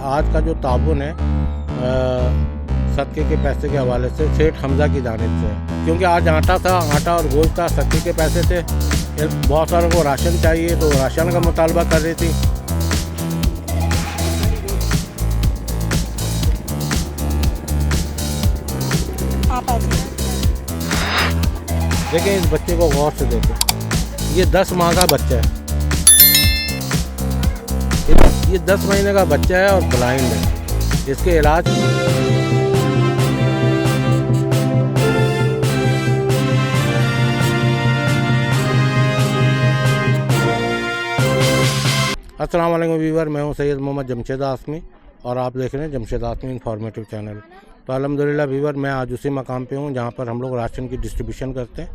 आज का जो ताउन है सदक़े के पैसे के हवाले से सेठ हमज़ा की जानिब से है, क्योंकि आज आटा और गोश्त था, सदक़े के पैसे थे। बहुत सारों को राशन चाहिए तो राशन का मुतालबा कर रही थी। देखिए इस बच्चे को गौर से देखें, ये 10 माह का बच्चा है, ये 10 महीने का बच्चा है और ब्लाइंड है। इसके इलाज अस्सलाम वालेकुम व्यूअर, मैं हूं सैयद मोहम्मद जमशेद आसमी और आप देख रहे हैं जमशेद आसमी इंफॉर्मेटिव चैनल। तो अल्हम्दुलिल्लाह व्यूअर, मैं आज उसी मकाम पे हूं जहां पर हम लोग राशन की डिस्ट्रीब्यूशन करते हैं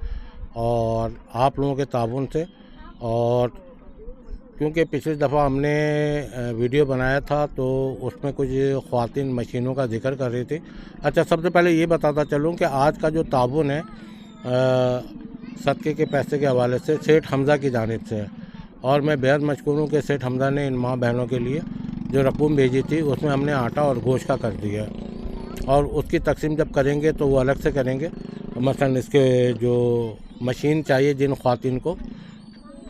और आप लोगों के ताउन से। और क्योंकि पिछली दफ़ा हमने वीडियो बनाया था तो उसमें कुछ ख़वातीन मशीनों का जिक्र कर रही थी। अच्छा, सबसे पहले ये बताता चलूँ कि आज का जो ताउन है सदक़े के पैसे के हवाले से सेठ हमज़ा की जानिब से है और मैं बेहद मशकूर हूँ कि सेठ हमज़ा ने इन माँ बहनों के लिए जो रकूम भेजी थी उसमें हमने आटा और गोश्त का कर दिया है और उसकी तकसीम जब करेंगे तो वो अलग से करेंगे। मसलन इसके जो मशीन चाहिए जिन ख़वातीन को,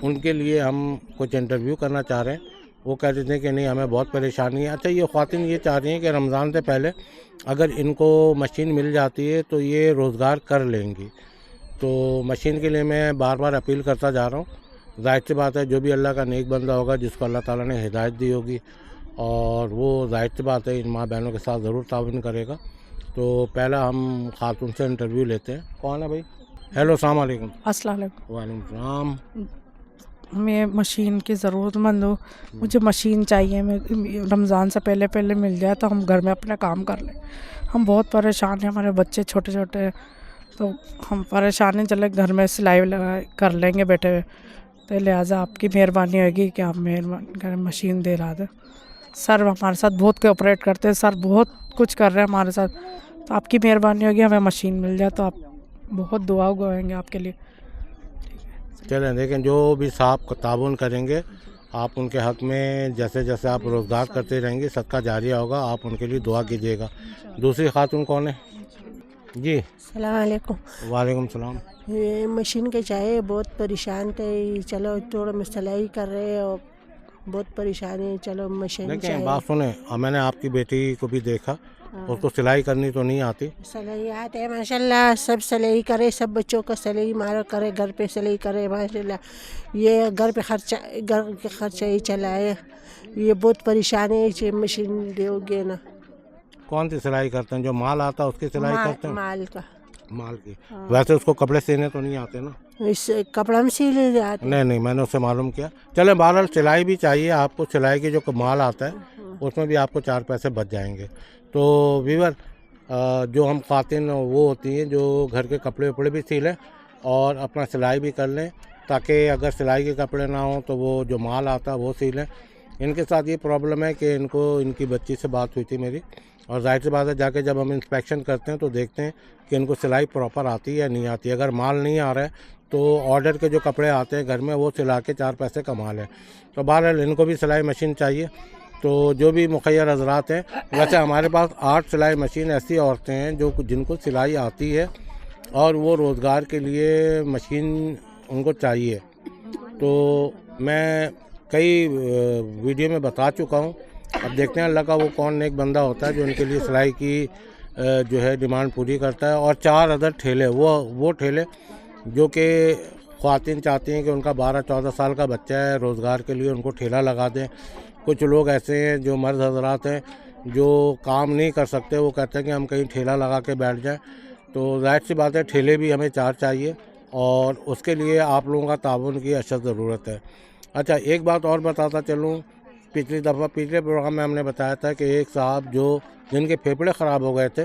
उनके लिए हम कुछ इंटरव्यू करना चाह रहे हैं। वो कह रहे थे कि नहीं हमें बहुत परेशानी है। अच्छा, ये ख़वातीन ये चाह रही हैं कि रमज़ान से पहले अगर इनको मशीन मिल जाती है तो ये रोज़गार कर लेंगी। तो मशीन के लिए मैं बार बार अपील करता जा रहा हूँ। ज़ाहिर सी बात है, जो भी अल्लाह का नेक बंदा होगा जिसको अल्लाह ताला ने हिदायत दी होगी और वो ज़ाहिर सी बात है इन माँ बहनों के साथ ज़रूर ताउन करेगा। तो पहला हम खातून से इंटरव्यू लेते हैं। कौन है भाई? हेलो, अस्सलाम वालेकुम। अस्सलाम वालेकुम। वालेकुम सलाम। मैं मशीन की ज़रूरतमंद हूँ, मुझे मशीन चाहिए। मैं रमज़ान से पहले मिल जाए तो हम घर में अपना काम कर लें। हम बहुत परेशान हैं, हमारे बच्चे छोटे छोटे हैं तो हम परेशान हैं। चले घर में सिलाई कर लेंगे बैठे हुए, तो लिहाजा आपकी मेहरबानी होगी कि आप मेहरबानी मशीन दे रहा था। सर हमारे साथ बहुत कोऑपरेट करते हैं, सर बहुत कुछ कर रहे हैं हमारे साथ, तो आपकी मेहरबानी होगी हमें मशीन मिल जाए तो आप बहुत दुआ गवाएंगे आपके लिए। चलें देखें, जो भी साहब ताउन करेंगे आप उनके हक़ में जैसे जैसे आप रोज़गार करते रहेंगे सदका जारिया होगा, आप उनके लिए दुआ कीजिएगा। दूसरी खातून कौन है जी? सलाम अलैकुम। वालेकुम सलाम। ये मशीन के चाहिए, बहुत परेशान थे। चलो थोड़ा मैं सिलाई कर रहे हैं और बहुत परेशान है। चलो मशीन देखिए बात सुने, मैंने आपकी बेटी को भी देखा, उसको सिलाई करनी तो नहीं आती। सिलाई आते हैं माशाल्लाह, सब सिलाई करे, सब बच्चों का सिलाई मारो करे, घर पे सिलाई करे माशाल्लाह। ये घर पे घर के खर्चा ही चलाए। ये बहुत परेशान है, मशीन दोगे ना। कौन सी सिलाई करते हैं? जो माल आता है उसकी सिलाई करते हैं? माल की। वैसे उसको कपड़े सीने तो नहीं आते ना? इस कपड़ा में सिल जाते? नहीं, मैंने उससे मालूम किया। चले बहरहाल सिलाई भी चाहिए आपको, सिलाई की जो माल आता है उसमें भी आपको 4 पैसे बच जाएंगे। तो व्यूअर, जो हम ख़वातीन वो होती हैं जो घर के कपड़े वपड़े भी सी लें और अपना सिलाई भी कर लें, ताकि अगर सिलाई के कपड़े ना हों तो वो जो माल आता है वो सी लें। इनके साथ ये प्रॉब्लम है कि इनकी बच्ची से बात हुई थी मेरी, और जाहिर सी बात है जाके जब हम इंस्पेक्शन करते हैं तो देखते हैं कि इनको सिलाई प्रॉपर आती है या नहीं आती। अगर माल नहीं आ रहा है तो ऑर्डर के जो कपड़े आते हैं घर में वो सिला के 4 पैसे कमा लें। तो बहरहाल इनको भी सिलाई मशीन चाहिए। तो जो भी मुखैर हजरात हैं, वैसे हमारे पास 8 सिलाई मशीन ऐसी औरतें हैं जिनको सिलाई आती है और वो रोज़गार के लिए मशीन उनको चाहिए। तो मैं कई वीडियो में बता चुका हूँ, अब देखते हैं अल्लाह का वो कौन नेक बंदा होता है जो उनके लिए सिलाई की जो है डिमांड पूरी करता है। और 4 अदर ठेले, वो ठेले जो कि ख़वातीन चाहती हैं कि उनका 12-14 साल का बच्चा है, रोज़गार के लिए उनको ठेला लगा दें। कुछ लोग ऐसे हैं जो मर्द हजरात हैं जो काम नहीं कर सकते, वो कहते हैं कि हम कहीं ठेला लगा के बैठ जाएं। तो जाहिर सी बात है ठेले भी हमें 4 चाहिए और उसके लिए आप लोगों का ताउन की अशद ज़रूरत है। अच्छा, एक बात और बताता चलूँ, पिछले प्रोग्राम में हमने बताया था कि एक साहब जिनके फेफड़े ख़राब हो गए थे,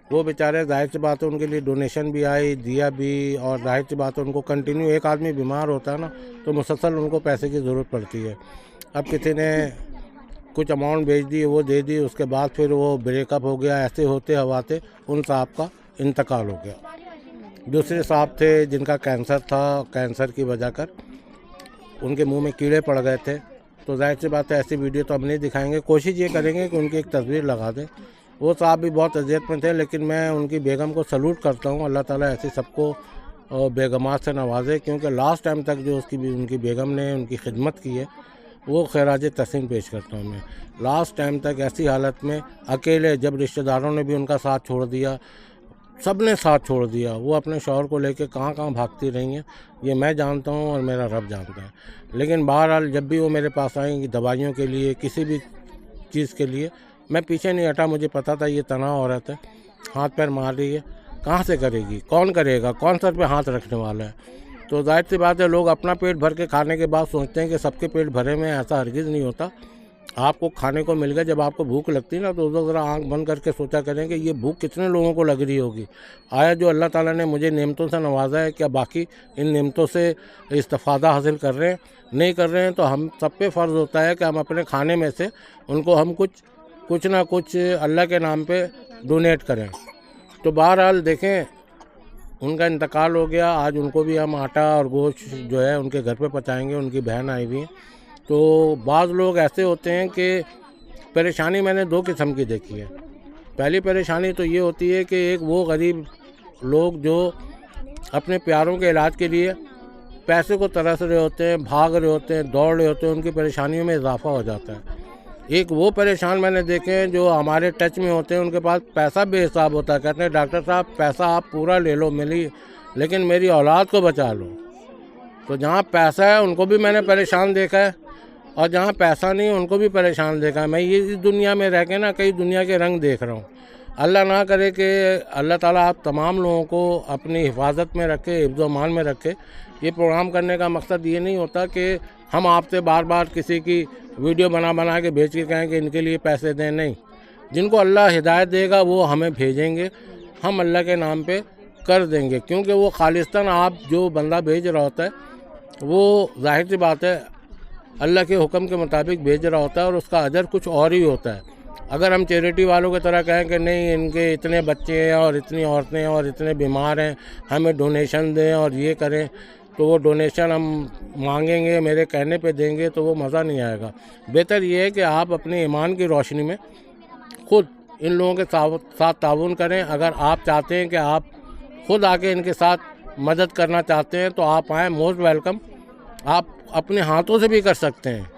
वो बेचारे जाहिर सी बात है उनके लिए डोनेशन भी आई, दिया भी, और जाहिर सी बात है उनको कंटिन्यू, एक आदमी बीमार होता है ना तो मुसलसल उनको पैसे की ज़रूरत पड़ती है। अब किसी ने कुछ अमाउंट भेज दी, वो दे दी, उसके बाद फिर वो ब्रेकअप हो गया। ऐसे होते हवाते उन साहब का इंतकाल हो गया। दूसरे साहब थे जिनका कैंसर था, कैंसर की वजह कर उनके मुंह में कीड़े पड़ गए थे, तो जाहिर सी बात है ऐसी वीडियो तो हम नहीं दिखाएंगे। कोशिश ये करेंगे कि उनकी एक तस्वीर लगा दें। वो साहब भी बहुत अजियत में थे, लेकिन मैं उनकी बेगम को सलूट करता हूँ। अल्लाह ताला ऐसी सबको बेगमात से नवाजे, क्योंकि लास्ट टाइम तक जो उनकी बेगम ने उनकी खिदमत की है वो खैराज तहसीन पेश करता हूँ मैं। लास्ट टाइम तक ऐसी हालत में अकेले, जब रिश्तेदारों ने भी उनका साथ छोड़ दिया, सब ने साथ छोड़ दिया, वो अपने शौहर को लेकर कहाँ कहाँ भागती रही हैं, ये मैं जानता हूँ और मेरा रब जानता है। लेकिन बहरहाल जब भी वो मेरे पास आएंगी दवाइयों के लिए, किसी भी चीज़ के लिए, मैं पीछे नहीं हटा। मुझे पता था ये तनाव औरत है, हाथ पैर मार रही है, कहाँ से करेगी, कौन करेगा, कौन सर पे हाथ रखने वाला है। तो जाहिर सी बात है लोग अपना पेट भर के खाने के बाद सोचते हैं कि सबके पेट भरे में, ऐसा हरगिज़ नहीं होता। आपको खाने को मिल गया, जब आपको भूख लगती है ना, तो उस वक्त ज़रा आँख बंद करके सोचा करें कि ये भूख कितने लोगों को लग रही होगी। आया जो अल्लाह ताला ने मुझे नेमतों से नवाजा है, क्या बाकी इन नेमतों से इस्तिफ़ादा हासिल कर रहे हैं? नहीं कर रहे हैं तो हम सब पे फ़र्ज़ होता है कि हम अपने खाने में से उनको हम कुछ ना कुछ अल्लाह के नाम पे डोनेट करें। तो बहरहाल देखें, उनका इंतकाल हो गया, आज उनको भी हम आटा और गोश्त जो है उनके घर पे पहुँचाएँगे। उनकी बहन आई हुई है। तो बाज़ लोग ऐसे होते हैं कि परेशानी मैंने दो किस्म की देखी है। पहली परेशानी तो ये होती है कि एक वो गरीब लोग जो अपने प्यारों के इलाज के लिए पैसे को तरस रहे होते हैं, भाग रहे होते हैं, दौड़ रहे होते हैं, उनकी परेशानियों में इजाफा हो जाता है। एक वो परेशान मैंने देखे हैं जो हमारे टच में होते हैं, उनके पास पैसा बेहिसाब होता है, कहते हैं डॉक्टर साहब पैसा आप पूरा ले लो लेकिन मेरी औलाद को बचा लो। तो जहाँ पैसा है उनको भी मैंने परेशान देखा है, और जहाँ पैसा नहीं है उनको भी परेशान देखा है। मैं ये इस दुनिया में रह के ना कई दुनिया के रंग देख रहा हूँ। अल्लाह ना करे कि अल्लाह ताला आप तमाम लोगों को अपनी हिफाजत में रखे, हिफ्ज़-ओ-मान में रखे। ये प्रोग्राम करने का मकसद ये नहीं होता कि हम आपसे बार बार किसी की वीडियो बना के भेज के कहें कि इनके लिए पैसे दें। नहीं, जिनको अल्लाह हिदायत देगा वो हमें भेजेंगे, हम अल्लाह के नाम पे कर देंगे। क्योंकि वो खालिस्तान आप जो बंदा भेज रहा होता है वो जाहिर सी बात है अल्लाह के हुक्म के मुताबिक भेज रहा होता है, और उसका अजर कुछ और ही होता है। अगर हम चैरिटी वालों की तरह कहें कि नहीं इनके इतने बच्चे हैं और इतनी औरतें हैं और इतने बीमार हैं, हमें डोनेशन दें और ये करें, तो वो डोनेशन हम मांगेंगे, मेरे कहने पे देंगे, तो वो मज़ा नहीं आएगा। बेहतर ये है कि आप अपने ईमान की रोशनी में ख़ुद इन लोगों के साथ ताउन करें। अगर आप चाहते हैं कि आप ख़ुद आके इनके साथ मदद करना चाहते हैं तो आप आएँ, मोस्ट वेलकम। आप अपने हाथों से भी कर सकते हैं,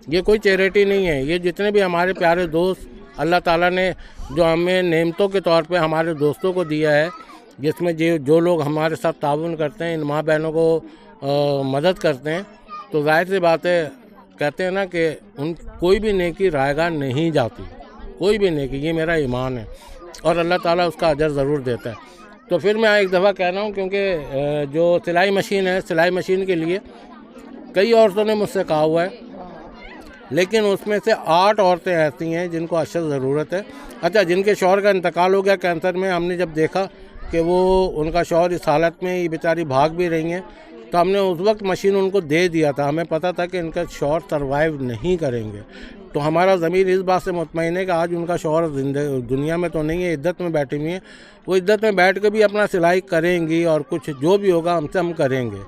ये कोई चैरिटी नहीं है। ये जितने भी हमारे प्यारे दोस्त अल्लाह ताला ने जो हमें नेमतों के तौर पे हमारे दोस्तों को दिया है, जिसमें जो लोग हमारे साथ ताउन करते हैं, इन माँ बहनों को मदद करते हैं, तो जाहिर सी बात है कहते हैं ना कि कोई भी नेकी रायगा नहीं जाती, कोई भी नेकी, ये मेरा ईमान है, और अल्लाह ताला उसका अजर ज़रूर देता है। तो फिर मैं एक दफ़ा कह रहा हूँ, क्योंकि जो सिलाई मशीन है, सिलाई मशीन के लिए कई औरतों ने मुझसे कहा हुआ है, लेकिन उसमें से 8 औरतें ऐसी हैं जिनको अशद ज़रूरत है। अच्छा, जिनके शौहर का इंतकाल हो गया कैंसर में, हमने जब देखा कि वो उनका शौहर इस हालत में ये बेचारी भाग भी रही हैं, तो हमने उस वक्त मशीन उनको दे दिया था। हमें पता था कि इनका शौहर सर्वाइव नहीं करेंगे, तो हमारा ज़मीर इस बात से मुतमईन है कि आज उनका शौहर दुनिया में तो नहीं है, इद्दत में बैठी हुई है। वो इद्दत में बैठ के भी अपना सिलाई करेंगी और कुछ जो भी होगा हमसे हम करेंगे।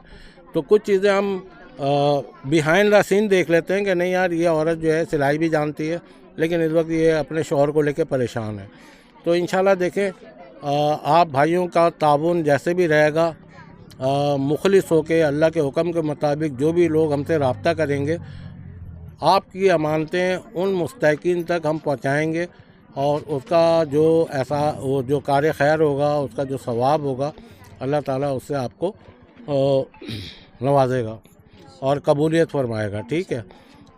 तो कुछ चीज़ें हम बिहाइंड द सीन देख लेते हैं कि नहीं यार ये औरत जो है सिलाई भी जानती है, लेकिन इस वक्त ये अपने शौहर को लेकर परेशान है। तो इंशाल्लाह देखें, आप भाइयों का ताउन जैसे भी रहेगा, मुखलिस होके अल्लाह के हुक्म के मुताबिक जो भी लोग हमसे रब्ता करेंगे, आपकी अमानतें उन मुस्तहिकीन तक हम पहुँचाएँगे, और उसका जो कार्य खैर होगा, उसका जो सवाब होगा, अल्लाह ताला उससे आपको नवाजेगा और कबूलियत फरमाएगा। ठीक है,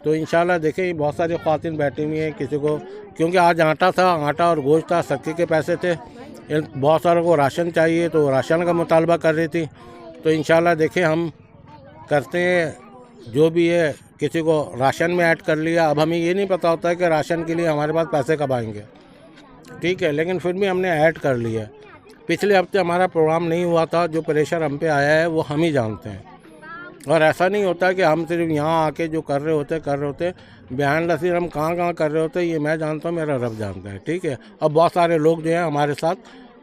तो इंशाल्लाह देखें बहुत सारी ख़वातीन बैठी हुई हैं, किसी को क्योंकि आज आटा था, आटा और गोश्त था, सख्ती के पैसे थे, बहुत सारों को राशन चाहिए तो राशन का मुतालबा कर रही थी। तो इंशाल्लाह देखें हम करते हैं जो भी है, किसी को राशन में ऐड कर लिया। अब हमें ये नहीं पता होता है कि राशन के लिए हमारे पास पैसे कब आएंगे, ठीक है, लेकिन फिर भी हमने ऐड कर लिया। पिछले हफ्ते हमारा प्रोग्राम नहीं हुआ था, जो प्रेशर हम पे आया है वो हम ही जानते हैं, और ऐसा नहीं होता कि हम सिर्फ यहाँ आके जो कर रहे होते बिहाइंड द सीन हम कहाँ कर रहे होते, ये मैं जानता हूँ, मेरा रब जानता है। ठीक है, अब बहुत सारे लोग जो हैं हमारे साथ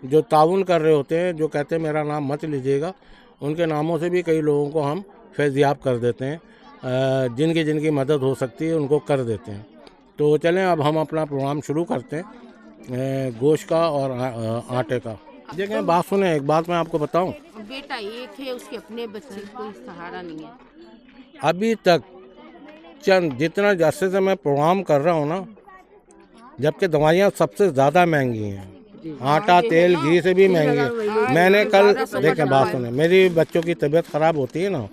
जो ताउन कर रहे होते हैं, जो कहते हैं मेरा नाम मत लीजिएगा, उनके नामों से भी कई लोगों को हम फैज़याब कर देते हैं। जिनकी जिनकी मदद हो सकती है उनको कर देते हैं। तो चलें अब हम अपना प्रोग्राम शुरू करते हैं गोश्त का और आटे का। देखें बात सुने, एक बात मैं आपको बताऊं, बेटा एक है, उसके अपने बच्चे कोई सहारा नहीं है। अभी तक चंद जितना अरसे से मैं प्रोग्राम कर रहा हूँ ना, जबकि दवाइयाँ सबसे ज़्यादा महंगी हैं, आटा तेल घी से भी महंगी है। मैंने कल देखें बात सुने, मेरी बच्चों की तबीयत ख़राब होती है ना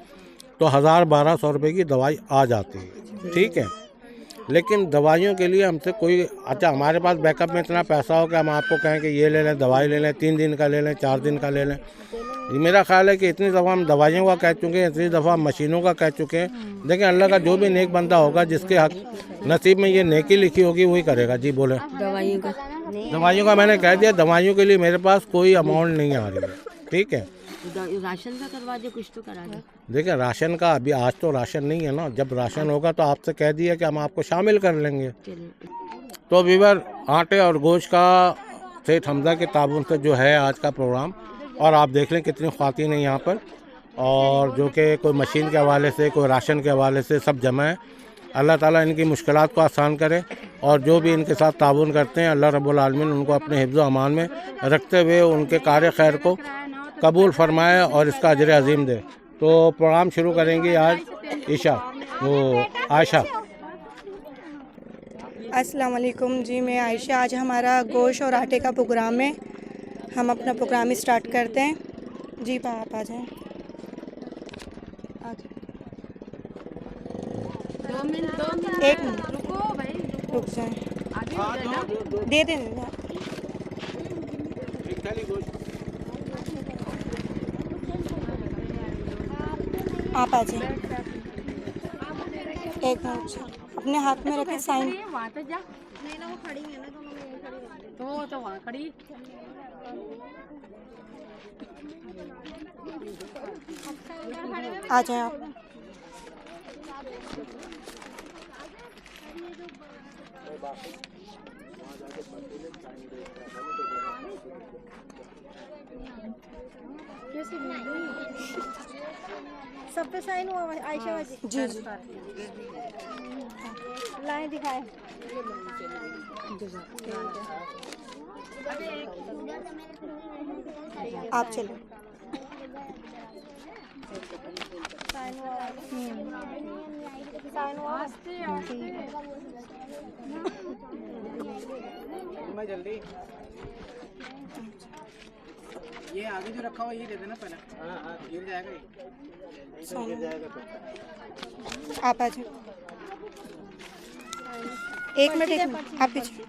तो 1000-1200 रुपये की दवाई आ जाती है, ठीक है। लेकिन दवाइयों के लिए हमसे कोई, अच्छा हमारे पास बैकअप में इतना पैसा हो कि हम आपको कहें कि ये ले लें, दवाई ले लें, 3 दिन का ले लें, 4 दिन का ले लें। मेरा ख्याल है कि इतनी दफ़ा हम दवाइयों का कह चुके हैं, इतनी दफ़ा हम मशीनों का कह चुके हैं। देखिए अल्लाह का जो भी नेक बंदा होगा, जिसके हक नसीब में ये नेकी लिखी होगी वही करेगा। जी बोले। दवाइयों का मैंने कह दिया, दवाइयों के लिए मेरे पास कोई अमाउंट नहीं आ रही है, ठीक है। राशन का करवा दे, कुछ तो करा दे। देखिए राशन का अभी आज तो राशन नहीं है ना, जब राशन होगा तो आपसे कह दिया कि हम आपको शामिल कर लेंगे। तो वीवर आटे और गोश्त का सेठ हमजा के ताबून से जो है आज का प्रोग्राम, और आप देख लें कितनी ख्वातीन हैं यहाँ पर, और जो कि कोई मशीन के हवाले से, कोई राशन के हवाले से सब जमा है। अल्लाह ताला इनकी मुश्किलात को आसान करे, और जो भी इनके साथ ताबून करते हैं अल्लाह रब्बुल आलमीन उनको अपने हिफ्ज़ व अमान में रखते हुए उनके कार्य खैर को कबूल फरमाए और इसका अजर अजीम दे। तो प्रोग्राम शुरू करेंगे आज ईशा वो आयशा। अस्सलाम वालेकुम जी, मैं आयशा। आज हमारा गोश्त और आटे का प्रोग्राम है, हम अपना प्रोग्राम स्टार्ट करते हैं। जी आप आ जाएँ। 2 मिनट 1 मिनट रुको भाई, रुक जाए, दे दें आप आ जाए। 1 मिनट अपने हाथ में रखे साइन। वहाँ तक जा। वो खड़ी है ना, दोनों में यहीं खड़ी तो वहाँ खड़ी। आ जाए आप। सब पे साइन हुआ आयशा जी जी लाइन दिखाए। आप चलो। साइन हुआ जल्दी ये आगे जो रखा हुआ ये दे देना पहले। हाँ गिर जाएगा ये, गिर जाएगा तो। आप आ जाओ। 1 मिनट आप पीछे।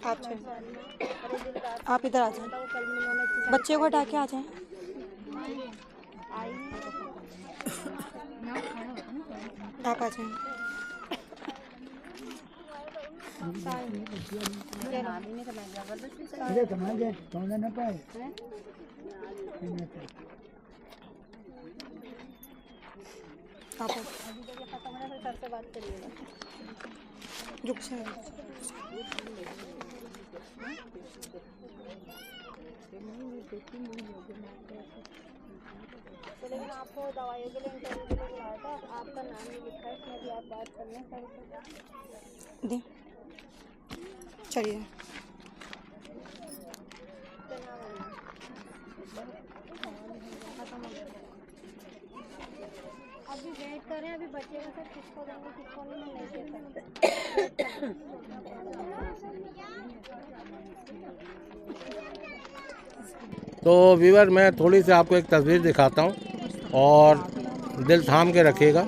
आप चलो, आप इधर आ जाए, बच्चे को हटा के आ जाए। आप आ जाए। रुक जाए। लेकिन आपको दवाइयों के लिए इंटरव्यू के लिए बुलाया था, आपका नाम नहीं लिखा है, इसमें भी आप बात करना सर दे चलिए। अभी वेट कर रहे हैं, अभी बचेगा सर, किसको देंगे किसको नहीं, मैं नहीं दे सकती। तो व्यूअर मैं थोड़ी सी आपको एक तस्वीर दिखाता हूँ और दिल थाम के रखिएगा।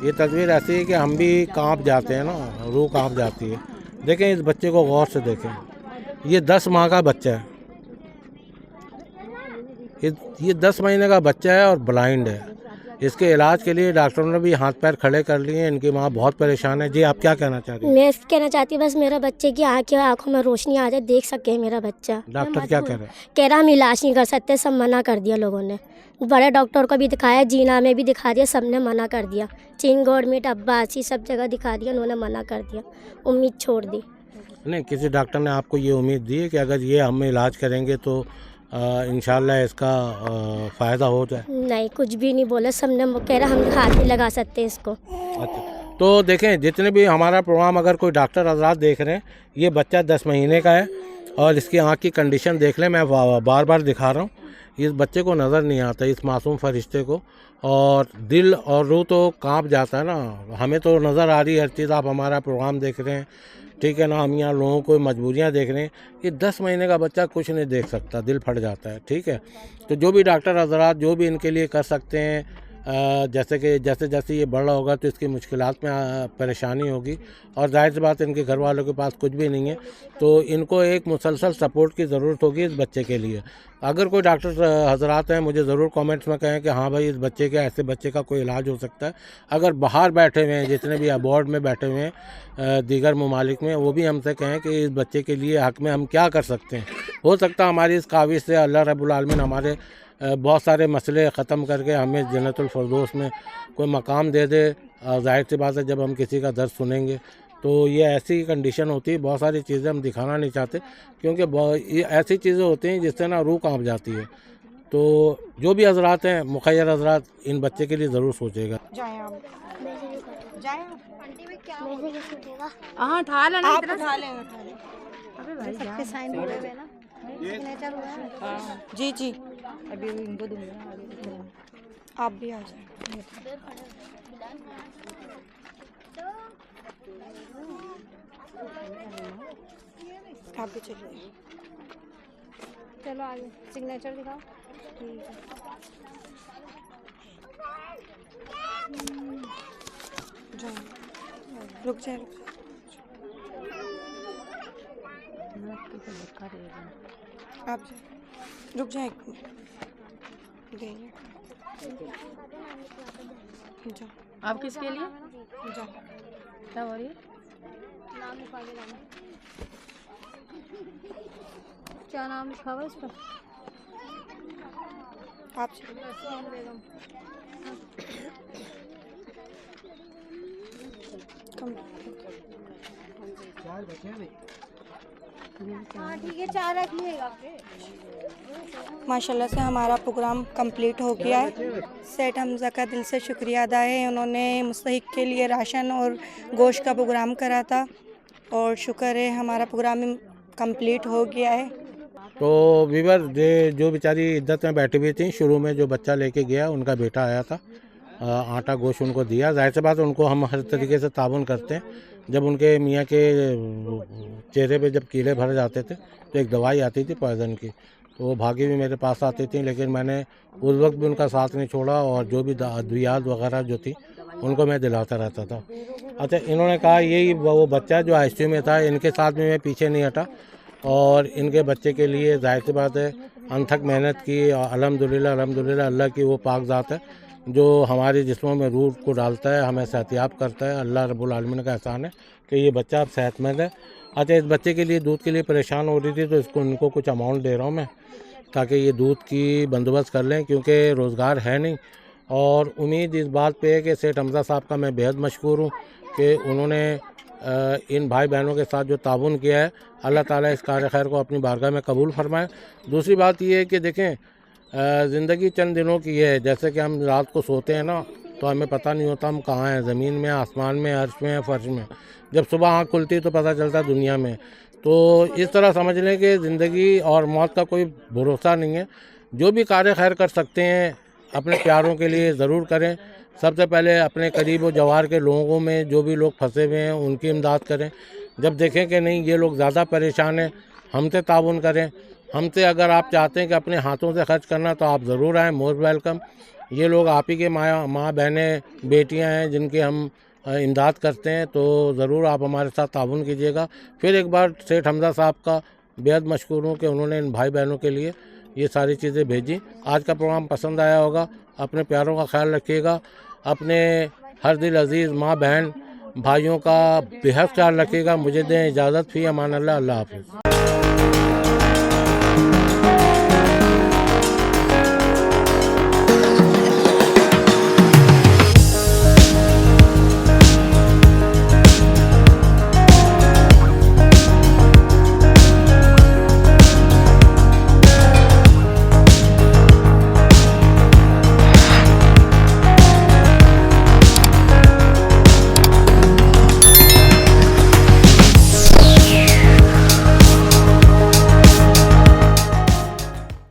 ये तस्वीर ऐसी है कि हम भी कांप जाते हैं ना, रूह कांप जाती है। देखें इस बच्चे को गौर से देखें, ये 10 माह का बच्चा है, ये 10 महीने का बच्चा है और ब्लाइंड है। इसके इलाज के लिए डॉक्टरों ने भी हाथ पैर खड़े कर लिए हैं। इनकी माँ बहुत परेशान है। जी आप क्या कहना चाहती हैं? मैं कहना चाहती हूँ बस मेरा बच्चे की आंखों में रोशनी आ जाए, देख सके मेरा बच्चा। डॉक्टर क्या कह रहे हैं? कह रहा हम इलाज नहीं कर सकते, सब मना कर दिया लोगों ने। बड़े डॉक्टर को भी दिखाया, जीना में भी दिखा दिया, सब ने मना कर दिया। चीन गवर्नमेंट अब्बासी सब जगह दिखा दिया, उन्होंने मना कर दिया, उम्मीद छोड़ दी। नहीं, किसी डॉक्टर ने आपको ये उम्मीद दी है कि अगर ये हम इलाज करेंगे तो इंशाल्लाह इसका फ़ायदा हो जाए? नहीं, कुछ भी नहीं बोला, सबने कह रहा हम हाथ नहीं लगा सकते इसको। अच्छा, तो देखें जितने भी हमारा प्रोग्राम अगर कोई डॉक्टर हजरात देख रहे हैं, ये बच्चा 10 महीने का है और इसकी आँख की कंडीशन देख लें, मैं बार बार दिखा रहा हूँ। इस बच्चे को नज़र नहीं आता, इस मासूम फरिश्ते को, और दिल और रूह तो कांप जाता है ना। हमें तो नज़र आ रही है हर चीज़, आप हमारा प्रोग्राम देख रहे हैं, ठीक है ना, हम यहाँ लोगों को मजबूरियाँ देख रहे हैं। ये 10 महीने का बच्चा कुछ नहीं देख सकता, दिल फट जाता है, ठीक है। तो जो भी डॉक्टर हजरात जो भी इनके लिए कर सकते हैं, जैसे कि जैसे जैसे ये बढ़ रहा होगा तो इसकी मुश्किलात में परेशानी होगी, और जाहिर सी बात है इनके घर वालों के पास कुछ भी नहीं है, तो इनको एक मुसलसल सपोर्ट की ज़रूरत होगी इस बच्चे के लिए। अगर कोई डॉक्टर हजरात हैं, मुझे ज़रूर कमेंट्स में कहें कि हाँ भाई इस बच्चे के, ऐसे बच्चे का कोई इलाज हो सकता है। अगर बाहर बैठे हुए हैं, जितने भी अबॉर्ड में बैठे हुए हैं दीगर ममालिक में, वो भी हमसे कहें कि इस बच्चे के लिए हक़ में हम क्या कर सकते हैं। हो सकता है हमारी इस काविश से अल्लाह रब्बुल आलमीन हमारे बहुत सारे मसले ख़त्म करके हमें जन्नतुल फिरदौस में कोई मकाम दे दे। ज़ाहिर सी बात है जब हम किसी का दर्द सुनेंगे तो ये ऐसी कंडीशन होती है, बहुत सारी चीज़ें हम दिखाना नहीं चाहते, क्योंकि ये ऐसी चीज़ें होती हैं जिससे ना रूह कांप जाती है। तो जो भी हजरात हैं, मुखय्यर हजरात, इन बच्चे के लिए ज़रूर सोचेगा। हाँ उठा लेना, आप उठा लें। अबे भाई सबके साइन हुए हुए ना, सिग्नेचर हुआ है। जी जी, अभी इनको दूंगा, आप भी आ जाए। आप भी चलिए। चलो आगे सिग्नेचर दिखाओ। ठीक है, रुक जाए। आप रुक जाए, जाओ। आप किसके लिए जाओ। क्या हो रही है? नाम लिखवा के लाना। क्या नाम लिखा हुआ इस पर? आप नसीम बेगम। हाँ ठीक है, 4 रख लीजिएगा। माशाल्लाह से हमारा प्रोग्राम कंप्लीट हो गया है। सेठ हमज़ा का दिल से शुक्रिया अदा है, उन्होंने मुस्तहिक के लिए राशन और गोश्त का प्रोग्राम करा था, और शुक्र है हमारा प्रोग्राम कंप्लीट हो गया है। तो वीवर जो बेचारी इद्दत में बैठी हुई थी, शुरू में जो बच्चा लेके गया उनका बेटा आया था, आटा गोश्त उनको दिया। जाहिर सी बात है उनको हम हर तरीके से ताउन करते हैं। जब उनके मियाँ के चेहरे पे जब कीड़े भर जाते थे तो एक दवाई आती थी पॉइज़न की, तो वो भागी भी मेरे पास आती थी, लेकिन मैंने उस वक्त भी उनका साथ नहीं छोड़ा, और जो भी अद्वियात वगैरह जो थी उनको मैं दिलाता रहता था। अच्छा, इन्होंने कहा यही वो बच्चा जो ICU में था, इनके साथ में मैं पीछे नहीं हटा, और इनके बच्चे के लिए जाहिर सी बात है अनथक मेहनत की। अल्हम्दुलिल्लाह अल्हम्दुलिल्लाह, अल्लाह की वो पाक ज़ात है जो हमारे जिस्मों में रूह को डालता है, हमें सेहतियाब करता है। अल्लाह रब्बुल आलमीन का एहसान है कि ये बच्चा अब सेहतमंद है। अच्छा, इस बच्चे के लिए दूध के लिए परेशान हो रही थी, तो इसको इनको कुछ अमाउंट दे रहा हूँ मैं, ताकि ये दूध की बंदोबस्त कर लें, क्योंकि रोज़गार है नहीं। और उम्मीद इस बात पे है कि सेठ हमज़ा साहब का मैं बेहद मशकूर हूँ कि उन्होंने इन भाई बहनों के साथ जो ताउन किया है, अल्लाह ताला इस कार खैर को अपनी बारगाह में कबूल फरमाए। दूसरी बात ये है कि देखें, ज़िंदगी चंद दिनों की है। जैसे कि हम रात को सोते हैं ना, तो हमें पता नहीं होता हम कहाँ हैं, ज़मीन में, आसमान में, अर्श में, फर्श में। जब सुबह आँख खुलती है तो पता चलता है दुनिया में। तो इस तरह समझ लें कि ज़िंदगी और मौत का कोई भरोसा नहीं है। जो भी कार्य खैर कर सकते हैं अपने प्यारों के लिए ज़रूर करें। सबसे पहले अपने करीब व जवार के लोगों में जो भी लोग फंसे हुए हैं उनकी इमदाद करें। जब देखें कि नहीं ये लोग ज़्यादा परेशान हैं, हमसे ताउन करें। हमसे अगर आप चाहते हैं कि अपने हाथों से खर्च करना, तो आप ज़रूर आएँ, मोस्ट वेलकम। ये लोग आप ही के माँ बहनें बेटियां हैं जिनकी हम इमदाद करते हैं, तो ज़रूर आप हमारे साथ ताउन कीजिएगा। फिर एक बार सेठ हमज़ा साहब का बेहद मशकूर हूँ कि उन्होंने इन भाई बहनों के लिए ये सारी चीज़ें भेजी। आज का प्रोग्राम पसंद आया होगा। अपने प्यारों का ख्याल रखिएगा, अपने हर दिल अजीज़ माँ बहन भाइयों का बेहद ख्याल रखिएगा। मुझे दें इजाज़त, फ़ी अमान अल्लाह, अल्लाह हाफ़िज़।